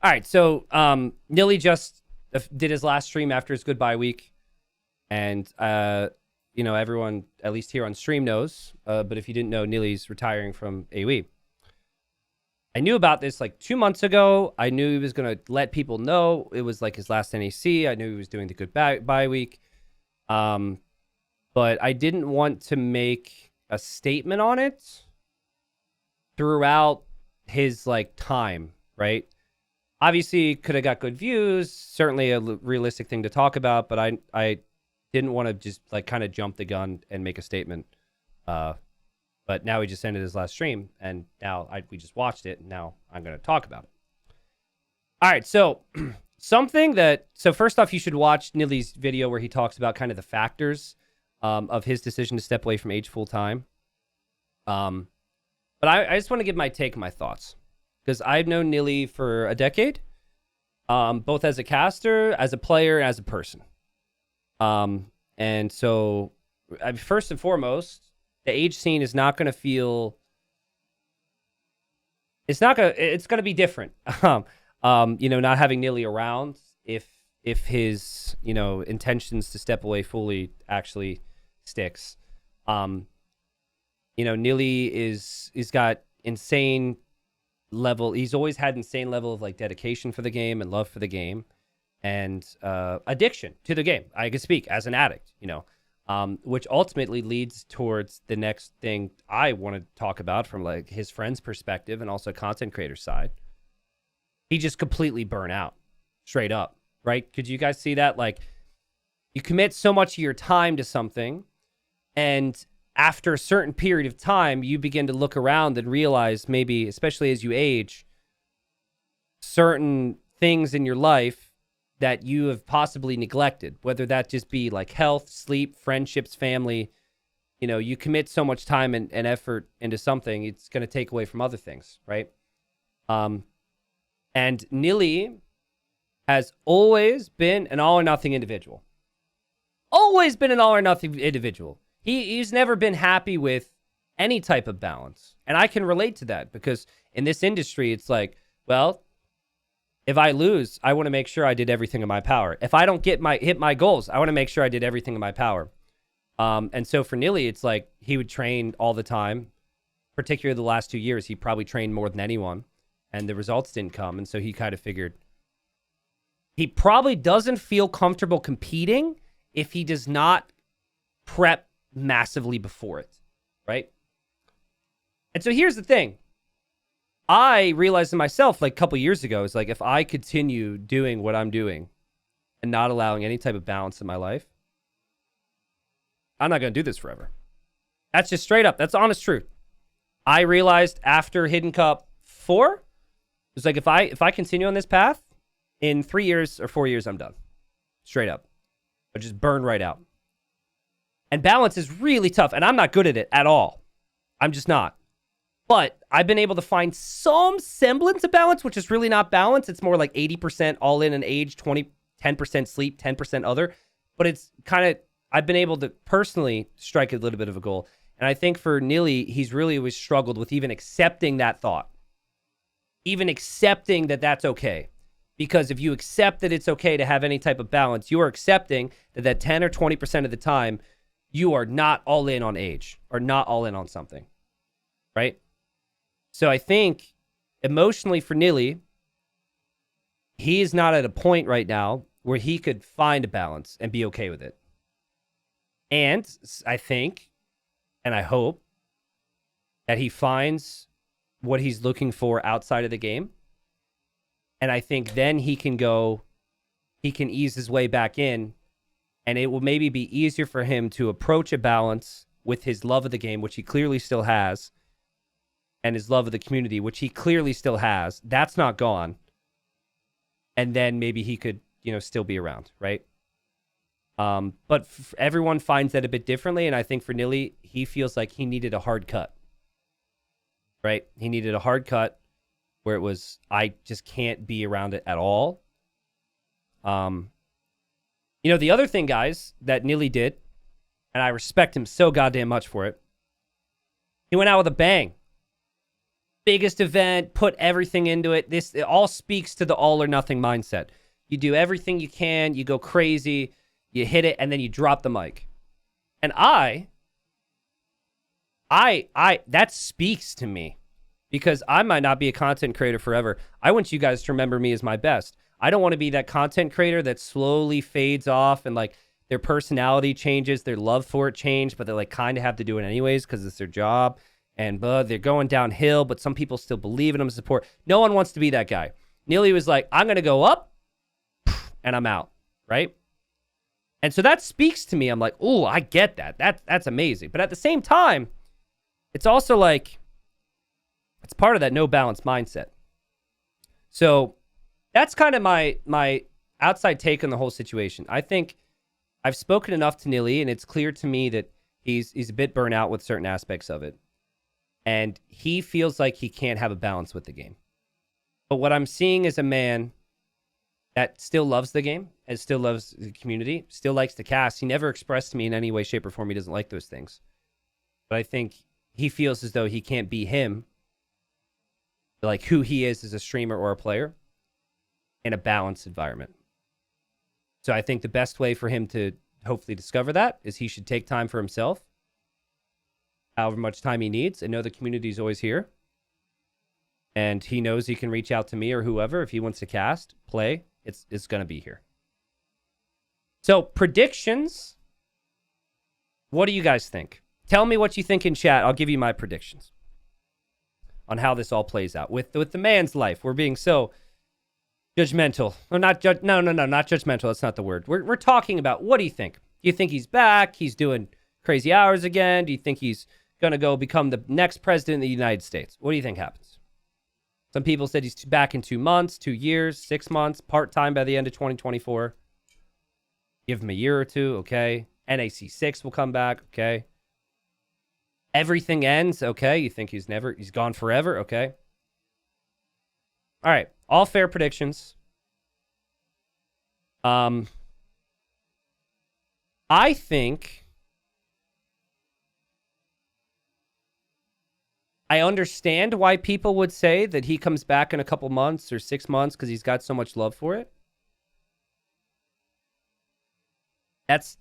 All right, so Nili just did his last stream after his goodbye week, and everyone at least here on stream knows. But if you didn't know, Nili's retiring from AoE. I knew about this like 2 months ago. I knew he was gonna let people know it was like his last NAC. I knew he was doing the goodbye week, but I didn't want to make a statement on it throughout his like time, right? Obviously, could have got good views. Certainly a realistic thing to talk about, but I didn't want to just like kind of jump the gun and make a statement. But now he just ended his last stream, and now we just watched it, and now I'm going to talk about it. All right, so so first off, you should watch Nili's video where he talks about kind of the factors of his decision to step away from Age full time. But I just want to give my take and my thoughts, because I've known Nili for a decade, both as a caster, as a player, and as a person. And so, first and foremost, the Age scene is not going to feel. It's going to be different. Not having Nili around, if his intentions to step away fully actually sticks. Nili is got insane level. He's always had insane level of like dedication for the game and love for the game, and addiction to the game. I can speak as an addict, which ultimately leads towards the next thing I want to talk about from like his friend's perspective and also content creator side. He just completely burnt out, straight up, right? Could you guys see that? Like, you commit so much of your time to something, and after a certain period of time, you begin to look around and realize, maybe, especially as you age, certain things in your life that you have possibly neglected, whether that just be like health, sleep, friendships, family. You commit so much time and effort into something, it's going to take away from other things, right? And Nili has always been an all or nothing individual. Always been an all or nothing individual. He's never been happy with any type of balance. And I can relate to that, because in this industry, it's like, well, if I lose, I want to make sure I did everything in my power. If I don't hit my goals, I want to make sure I did everything in my power. And so for Nili, it's like he would train all the time. Particularly the last 2 years, he probably trained more than anyone, and the results didn't come. And so he kind of figured he probably doesn't feel comfortable competing if he does not prep massively before it, right? And so here's the thing. I realized in myself like a couple years ago, is like, if I continue doing what I'm doing and not allowing any type of balance in my life, I'm not going to do this forever. That's just straight up. That's honest truth. I realized after Hidden Cup 4, it's like, if I continue on this path, in 3 years or 4 years, I'm done. Straight up. I just burn right out. And balance is really tough, and I'm not good at it at all. I'm just not. But I've been able to find some semblance of balance, which is really not balance. It's more like 80% all in and age, 10% sleep, 10% other. But it's kind of, I've been able to personally strike a little bit of a goal. And I think for Nili, he's really always struggled with even accepting that thought. Even accepting that that's okay. Because if you accept that it's okay to have any type of balance, you are accepting that 10 or 20% of the time, you are not all in on age or not all in on something. Right? So I think emotionally for Nili, he is not at a point right now where he could find a balance and be okay with it. And I think, and I hope, that he finds what he's looking for outside of the game. And I think then he can ease his way back in, and it will maybe be easier for him to approach a balance with his love of the game, which he clearly still has, and his love of the community, which he clearly still has. That's not gone. And then maybe he could, still be around, right? But everyone finds that a bit differently, and I think for Nili, he feels like he needed a hard cut, right? He needed a hard cut where it was, I just can't be around it at all. The other thing, guys, that Nili did, and I respect him so goddamn much for it, he went out with a bang. biggest event, put everything into it. It all speaks to the all or nothing mindset. You do everything you can, you go crazy, you hit it, and then you drop the mic. And that speaks to me because I might not be a content creator forever. I want you guys to remember me as my best. I don't want to be that content creator that slowly fades off and like their personality changes, their love for it changed, but they like kind of have to do it anyways because it's their job. And they're going downhill, but some people still believe in them, support. No one wants to be that guy. Nili was like, I'm going to go up and I'm out, right? And so that speaks to me. I'm like, oh, I get that. That's amazing. But at the same time, it's also like, it's part of that no balance mindset. So that's kind of my outside take on the whole situation. I think I've spoken enough to Nili, and it's clear to me that he's a bit burnt out with certain aspects of it. And he feels like he can't have a balance with the game. But what I'm seeing is a man that still loves the game and still loves the community, still likes to cast. He never expressed to me in any way, shape, or form he doesn't like those things. But I think he feels as though he can't be him, like who he is as a streamer or a player, in a balanced environment. So I think the best way for him to hopefully discover that is he should take time for himself, however much time he needs, and know the community is always here. And he knows he can reach out to me or whoever if he wants to cast, play. It's going to be here. So predictions. What do you guys think? Tell me what you think in chat. I'll give you my predictions on how this all plays out. With the man's life, we're being so judgmental. Or not no, not judgmental. That's not the word. We're talking about, what do you think? Do you think he's back? He's doing crazy hours again? Do you think he's going to go become the next president of the United States? What do you think happens? Some people said he's back in 2 months, 2 years, 6 months, part-time by the end of 2024. Give him a year or two, okay. NAC 6 will come back, okay. Everything ends, okay. You think he's gone forever, okay. All right, all fair predictions. I think I understand why people would say that he comes back in a couple months or 6 months because he's got so much love for it.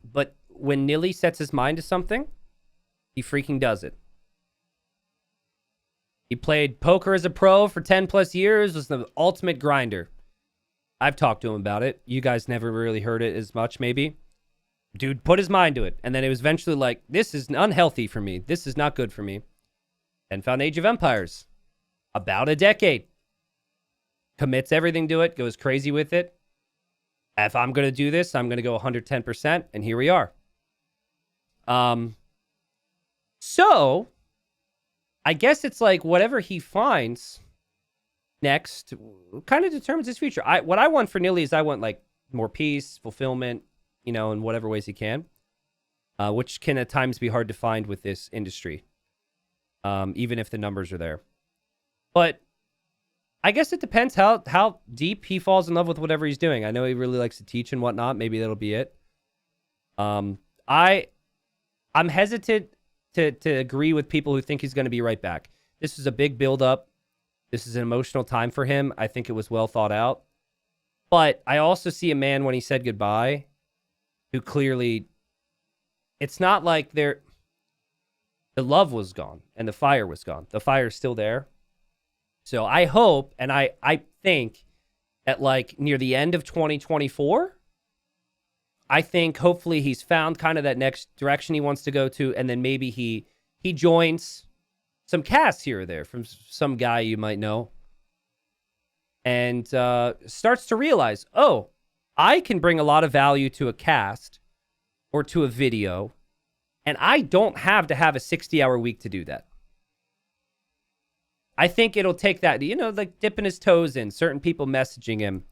But when Nili sets his mind to something, he freaking does it. He played poker as a pro for 10 plus years, was the ultimate grinder. I've talked to him about it. You guys never really heard it as much, maybe. Dude put his mind to it. And then it was eventually like, this is unhealthy for me. This is not good for me. And found Age of Empires. About a decade. Commits everything to it. Goes crazy with it. If I'm going to do this, I'm going to go 110%. And here we are. So, I guess it's like whatever he finds next kind of determines his future. What I want for Nili is I want like more peace, fulfillment, in whatever ways he can. Which can at times be hard to find with this industry. Even if the numbers are there. But I guess it depends how deep he falls in love with whatever he's doing. I know he really likes to teach and whatnot. Maybe that'll be it. I'm hesitant to agree with people who think he's going to be right back. This is a big build-up. This is an emotional time for him. I think it was well thought out. But I also see a man when he said goodbye who clearly, it's not like the love was gone and the fire was gone. The fire's still there. So I hope, and I think at like near the end of 2024, I think hopefully he's found kind of that next direction he wants to go to. And then maybe he joins some casts here or there from some guy you might know. And starts to realize, oh, I can bring a lot of value to a cast or to a video. And I don't have to have a 60-hour week to do that. I think it'll take that, like dipping his toes in, certain people messaging him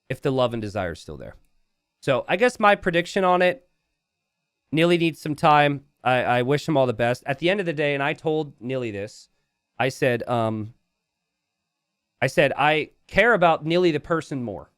if the love and desire is still there. So I guess my prediction on it, Nili needs some time. I wish him all the best. At the end of the day, and I told Nili this, I said, I care about Nili the person more.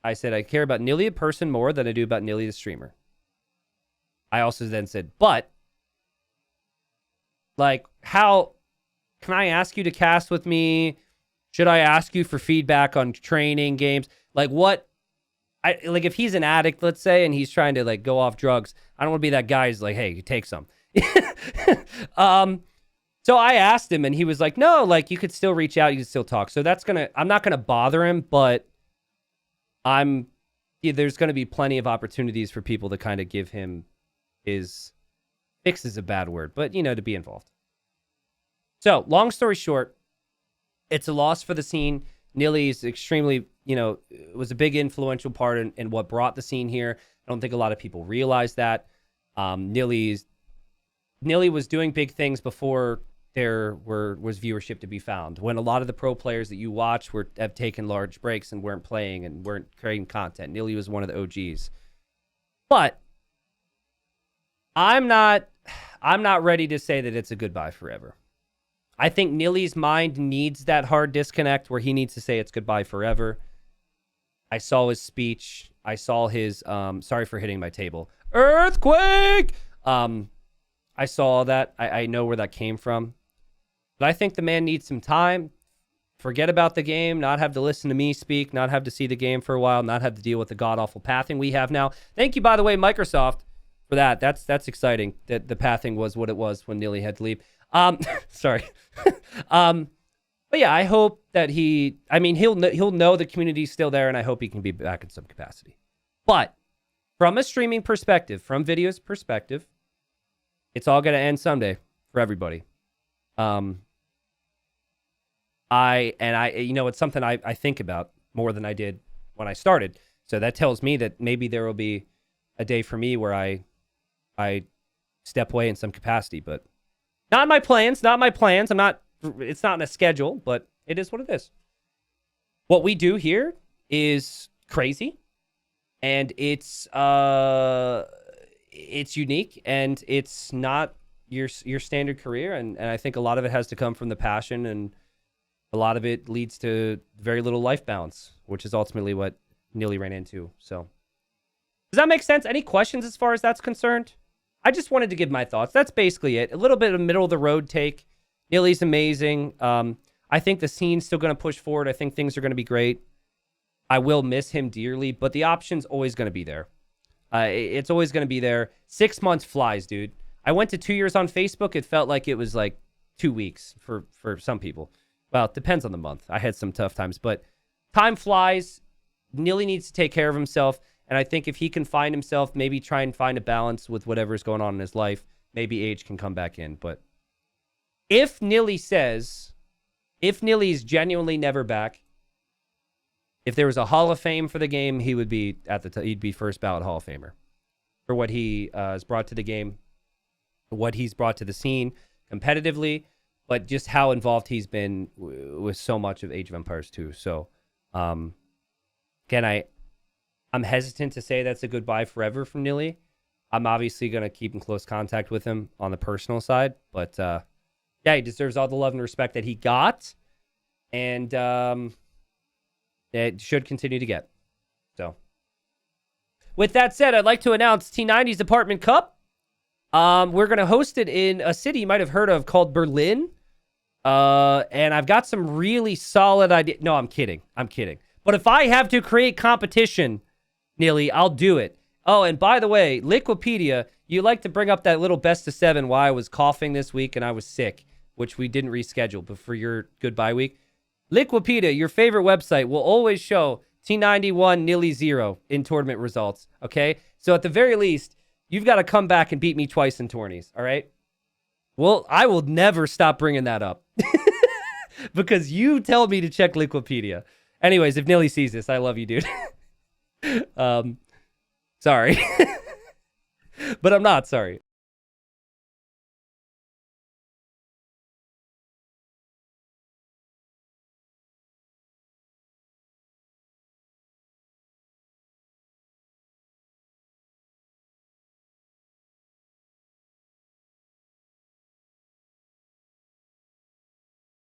I said, I care about Nili the person more than I do about Nili the streamer. I also then said, but, like, how can I ask you to cast with me? Should I ask you for feedback on training games? Like what? Like if he's an addict, let's say, and he's trying to like go off drugs, I don't want to be that guy who's like, hey, you take some. So I asked him and he was like, no, like you could still reach out. You could still talk. So I'm not going to bother him, but there's going to be plenty of opportunities for people to kind of give him fix is a bad word, but to be involved. So long story short, it's a loss for the scene. Nili is extremely, was a big influential part in what brought the scene here. I don't think a lot of people realize that. Nili was doing big things before there was viewership to be found. When a lot of the pro players that you watch have taken large breaks and weren't playing and weren't creating content. Nili was one of the OGs. But I'm not ready to say that it's a goodbye forever. I think Nili's mind needs that hard disconnect where he needs to say it's goodbye forever. I saw his speech. I saw his sorry for hitting my table. Earthquake! I saw that. I know where that came from. But I think the man needs some time. Forget about the game, not have to listen to me speak, not have to see the game for a while, not have to deal with the god-awful pathing we have now. Thank you, by the way, Microsoft, for that. That's exciting that the pathing was what it was when Nili had to leave. Sorry. But yeah, I hope that he'll know the community's still there, and I hope he can be back in some capacity. But from a streaming perspective, from video's perspective, it's all going to end someday for everybody. It's something I think about more than I did when I started. So that tells me that maybe there will be a day for me where I step away in some capacity, but not my plans. It's not in a schedule, but it is what it is. What we do here is crazy, and it's unique, and it's not your standard career, and I think a lot of it has to come from the passion, and a lot of it leads to very little life balance, which is ultimately what Nili ran into. So does that make sense? Any questions as far as that's concerned? I just wanted to give my thoughts. That's basically it. A little bit of middle of the road take. Nili's amazing. I think the scene's still going to push forward. I think things are going to be great. I will miss him dearly, but the option's always going to be there. It's always going to be there. 6 months flies, dude. I went to 2 years on Facebook. It felt like it was like 2 weeks for some people. Well, it depends on the month. I had some tough times, but time flies. Nili needs to take care of himself. And I think if he can find himself, maybe try and find a balance with whatever's going on in his life, maybe age can come back in. But if Nili is genuinely never back, if there was a Hall of Fame for the game, he would be he'd be first ballot Hall of Famer for what he has brought to the game, what he's brought to the scene competitively, but just how involved he's been with so much of Age of Empires 2. So, again, I'm hesitant to say that's a goodbye forever from Nili. I'm obviously going to keep in close contact with him on the personal side, but yeah, he deserves all the love and respect that he got, and it should continue to get. So, with that said, I'd like to announce T90's Apartment Cup. We're going to host it in a city you might have heard of called Berlin. And I've got some really solid ideas. No, I'm kidding. But if I have to create competition, Nili, I'll do it. Oh, and by the way, Liquipedia, you like to bring up that little best of 7 while I was coughing this week and I was sick, which we didn't reschedule, but for your goodbye week. Liquipedia, your favorite website, will always show T91 Nili 0 in tournament results, okay? So at the very least, you've got to come back and beat me twice in tourneys, all right? Well, I will never stop bringing that up because you tell me to check Liquipedia. Anyways, if Nili sees this, I love you, dude. Sorry. But I'm not sorry.